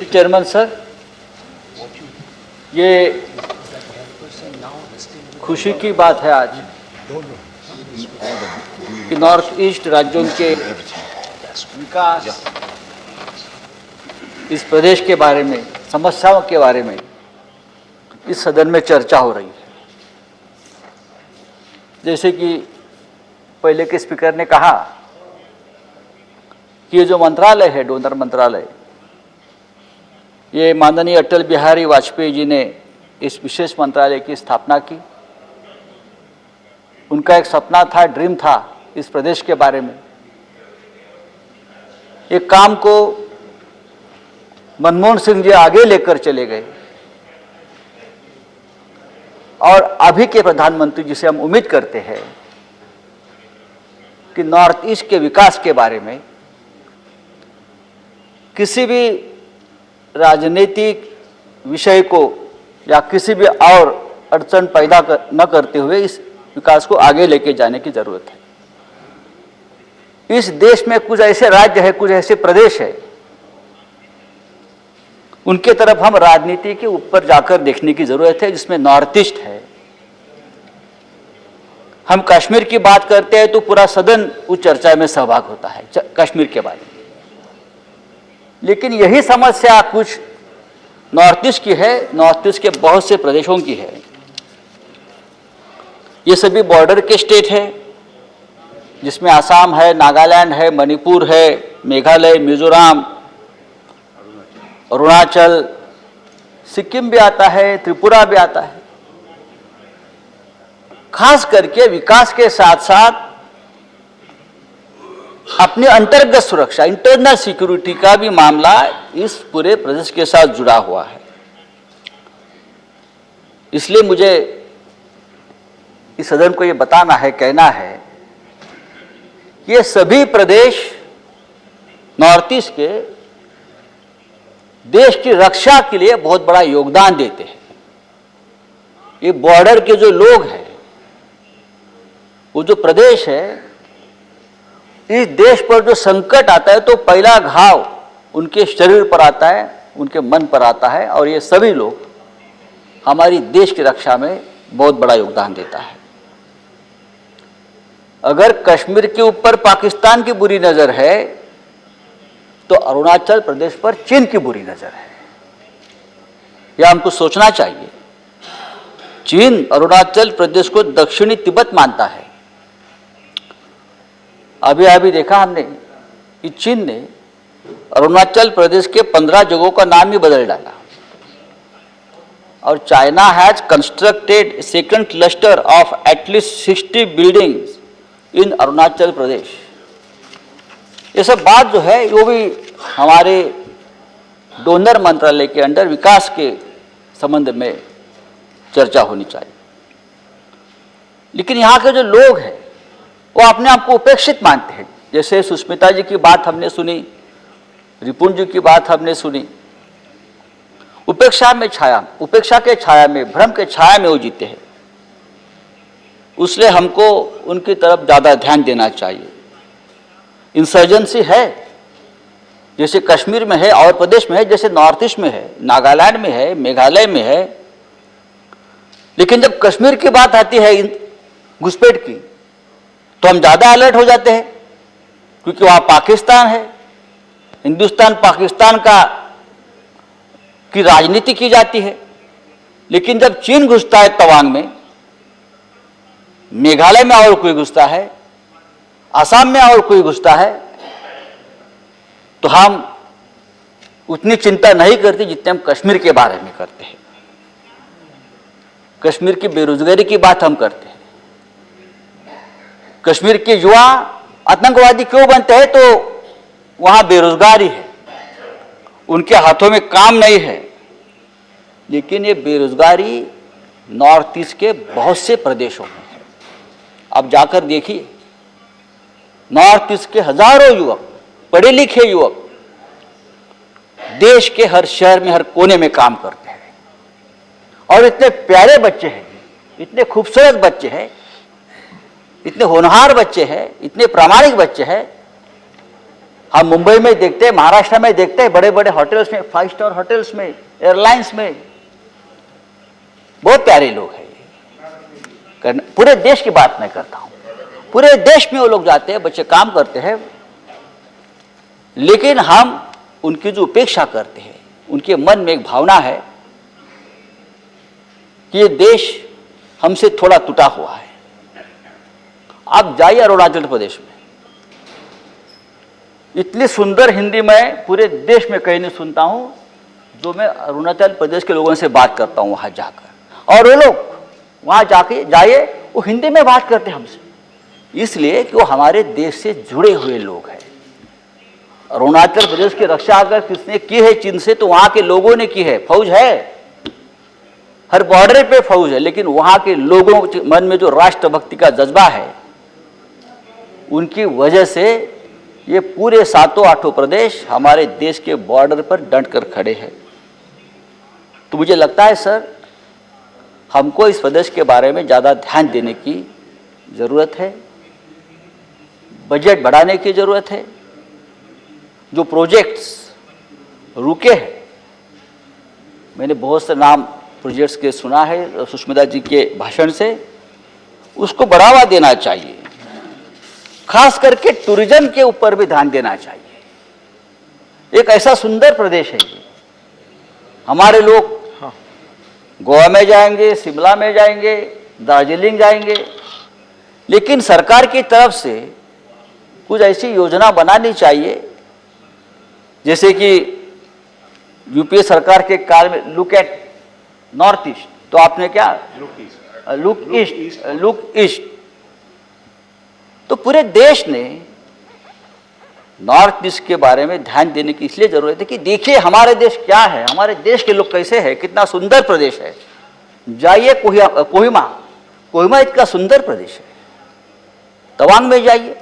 Deputy chairman sir, ये खुशी की बात है आज कि नॉर्थ ईस्ट राज्यों के विकास, इस प्रदेश के बारे में, समस्याओं के बारे में इस सदन में चर्चा हो रही है। जैसे कि पहले के स्पीकर ने कहा कि ये जो मंत्रालय है, डोनर मंत्रालय, ये माननीय अटल बिहारी वाजपेयी जी ने इस विशेष मंत्रालय की स्थापना की। उनका एक सपना था, ड्रीम था इस प्रदेश के बारे में। एक काम को मनमोहन सिंह जी आगे लेकर चले गए और अभी के प्रधानमंत्री जिसे हम उम्मीद करते हैं कि नॉर्थ ईस्ट के विकास के बारे में किसी भी राजनीतिक विषय को या किसी भी और अड़चन पैदा न करते हुए इस विकास को आगे लेके जाने की जरूरत है। इस देश में कुछ ऐसे राज्य है, कुछ ऐसे प्रदेश है, उनके तरफ हम राजनीति के ऊपर जाकर देखने की जरूरत है, जिसमें नॉर्थ ईस्ट है। हम कश्मीर की बात करते हैं तो पूरा सदन उस चर्चा में सहभाग होता है कश्मीर के बारे में, लेकिन यही समस्या कुछ नॉर्थ ईस्ट की है, नॉर्थ ईस्ट के बहुत से प्रदेशों की है। ये सभी बॉर्डर के स्टेट है, जिसमें आसाम है, नागालैंड है, मणिपुर है, मेघालय, मिजोरम, अरुणाचल, सिक्किम भी आता है, त्रिपुरा भी आता है। खास करके विकास के साथ साथ अपनी अंतर्गत सुरक्षा, इंटरनल सिक्योरिटी का भी मामला इस पूरे प्रदेश के साथ जुड़ा हुआ है। इसलिए मुझे इस सदन को ये बताना है, कहना है, ये सभी प्रदेश नॉर्थ ईस्ट के देश की रक्षा के लिए बहुत बड़ा योगदान देते हैं। ये बॉर्डर के जो लोग हैं, वो जो प्रदेश है, इस देश पर जो संकट आता है तो पहला घाव उनके शरीर पर आता है, उनके मन पर आता है, और ये सभी लोग हमारी देश की रक्षा में बहुत बड़ा योगदान देता है। अगर कश्मीर के ऊपर पाकिस्तान की बुरी नजर है तो अरुणाचल प्रदेश पर चीन की बुरी नजर है। यह हमको सोचना चाहिए। चीन अरुणाचल प्रदेश को दक्षिणी तिब्बत मानता है। अभी देखा हमने कि चीन ने अरुणाचल प्रदेश के 15 जगहों का नाम ही बदल डाला, और China has constructed second cluster of at least 60 buildings in Arunachal Pradesh. ये सब बात जो है वो भी हमारे डोनर मंत्रालय के अंडर विकास के संबंध में चर्चा होनी चाहिए। लेकिन यहाँ के जो लोग हैं वो अपने आप को उपेक्षित मानते हैं। जैसे सुष्मिता जी की बात हमने सुनी, रिपुन जी की बात हमने सुनी। उपेक्षा के छाया में, भ्रम के छाया में वो जीते हैं। इसलिए हमको उनकी तरफ ज़्यादा ध्यान देना चाहिए। इंसर्जेंसी है, जैसे कश्मीर में है और प्रदेश में है, जैसे नॉर्थ ईस्ट में है, नागालैंड में है, मेघालय में है। लेकिन जब कश्मीर की बात आती है घुसपैठ की, तो हम ज़्यादा अलर्ट हो जाते हैं, क्योंकि वहाँ पाकिस्तान है। हिंदुस्तान पाकिस्तान की राजनीति की जाती है। लेकिन जब चीन घुसता है तवांग में, मेघालय में और कोई घुसता है, असम में और कोई घुसता है, तो हम उतनी चिंता नहीं करते जितने हम कश्मीर के बारे में करते हैं। कश्मीर की बेरोजगारी की बात हम करते हैं। कश्मीर के युवा आतंकवादी क्यों बनते हैं? तो वहां बेरोजगारी है, उनके हाथों में काम नहीं है। लेकिन ये बेरोजगारी नॉर्थ ईस्ट के बहुत से प्रदेशों में है। आप जाकर देखिए, नॉर्थ ईस्ट के हजारों युवक, पढ़े लिखे युवक, देश के हर शहर में, हर कोने में काम करते हैं। और इतने प्यारे बच्चे हैं, इतने खूबसूरत बच्चे हैं, इतने होनहार बच्चे हैं, इतने प्रामाणिक बच्चे हैं। हम मुंबई में देखते हैं, महाराष्ट्र में देखते हैं, बड़े बड़े होटल्स में, 5 स्टार होटल्स में, एयरलाइंस में, बहुत प्यारे लोग हैं। पूरे देश की बात मैं करता हूं, पूरे देश में वो लोग जाते हैं, बच्चे काम करते हैं, लेकिन हम उनकी जो उपेक्षा करते हैं, उनके मन में एक भावना है कि ये देश हमसे थोड़ा टूटा हुआ है। आप जाइए अरुणाचल प्रदेश में, इतनी सुंदर हिंदी मैं पूरे देश में कहीं नहीं सुनता हूं जो मैं अरुणाचल प्रदेश के लोगों से बात करता हूं वहां जाकर, और वो लोग वहां जाके जाइए वो हिंदी में बात करते हैं हमसे, इसलिए कि वो हमारे देश से जुड़े हुए लोग हैं। अरुणाचल प्रदेश की रक्षा अगर किसने की है चीन से, तो वहां के लोगों ने की है। फौज है, हर बॉर्डर पे फौज है, लेकिन वहां के लोगों के मन में जो राष्ट्रभक्ति का जज्बा है, उनकी वजह से ये पूरे 7-8 प्रदेश हमारे देश के बॉर्डर पर डट कर खड़े हैं। तो मुझे लगता है सर, हमको इस प्रदेश के बारे में ज़्यादा ध्यान देने की ज़रूरत है, बजट बढ़ाने की ज़रूरत है। जो प्रोजेक्ट्स रुके हैं, मैंने बहुत से नाम प्रोजेक्ट्स के सुना है सुष्मिता जी के भाषण से, उसको बढ़ावा देना चाहिए। खास करके टूरिज्म के ऊपर भी ध्यान देना चाहिए। एक ऐसा सुंदर प्रदेश है ये, हमारे लोग गोवा में जाएंगे, शिमला में जाएंगे, दार्जिलिंग जाएंगे, लेकिन सरकार की तरफ से कुछ ऐसी योजना बनानी चाहिए, जैसे कि यूपीए सरकार के काल में लुक एट नॉर्थ ईस्ट, तो आपने क्या लुक ईस्ट, तो पूरे देश ने नॉर्थ ईस्ट के बारे में ध्यान देने की इसलिए जरूरत है कि देखिए हमारे देश क्या है, हमारे देश के लोग कैसे हैं, कितना सुंदर प्रदेश है। जाइए कोहिमा इतना सुंदर प्रदेश है, तवांग में जाइए,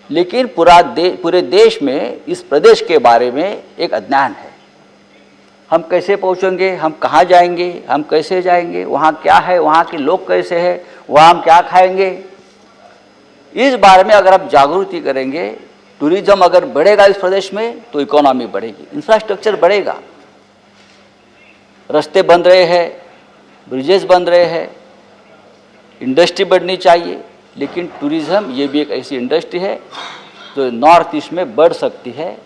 लेकिन पूरे देश में इस प्रदेश के बारे में एक अज्ञान है। हम कैसे पहुंचेंगे, हम कहाँ जाएंगे, हम कैसे जाएंगे, वहाँ क्या है, वहाँ के लोग कैसे हैं, वहाँ हम क्या खाएंगे, इस बारे में अगर आप जागृति करेंगे, टूरिज्म अगर बढ़ेगा इस प्रदेश में तो इकोनॉमी बढ़ेगी, इंफ्रास्ट्रक्चर बढ़ेगा। रास्ते बन रहे हैं, ब्रिजेस बन रहे हैं, इंडस्ट्री बढ़नी चाहिए, लेकिन टूरिज्म ये भी एक ऐसी इंडस्ट्री है जो नॉर्थ ईस्ट में बढ़ सकती है।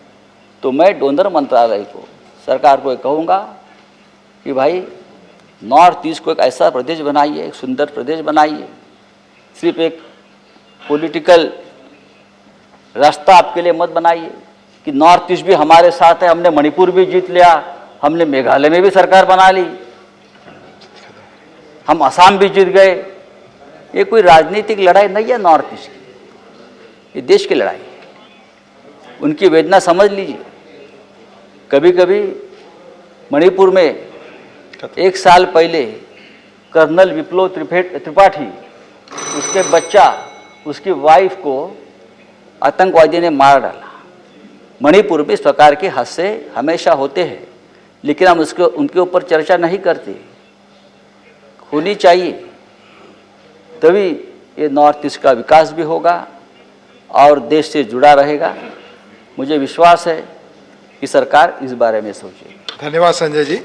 तो मैं डोनर मंत्रालय को, सरकार को कहूँगा कि भाई नॉर्थ ईस्ट को एक ऐसा प्रदेश बनाइए, एक सुंदर प्रदेश बनाइए। सिर्फ एक पॉलिटिकल रास्ता आपके लिए मत बनाइए कि नॉर्थ ईस्ट भी हमारे साथ है, हमने मणिपुर भी जीत लिया, हमने मेघालय में भी सरकार बना ली, हम असम भी जीत गए। ये कोई राजनीतिक लड़ाई नहीं है नॉर्थ ईस्ट की, ये देश की लड़ाई है। उनकी वेदना समझ लीजिए। कभी कभी मणिपुर में 1 साल पहले कर्नल विप्लव त्रिपाठी, उसके बच्चा, उसकी वाइफ को आतंकवादी ने मार डाला। मणिपुर में इस प्रकार के हादसे हमेशा होते हैं, लेकिन हम उनके ऊपर चर्चा नहीं करते। होनी चाहिए, तभी ये नॉर्थ ईस्ट का विकास भी होगा और देश से जुड़ा रहेगा। मुझे विश्वास है कि सरकार इस बारे में सोचे। धन्यवाद संजय जी।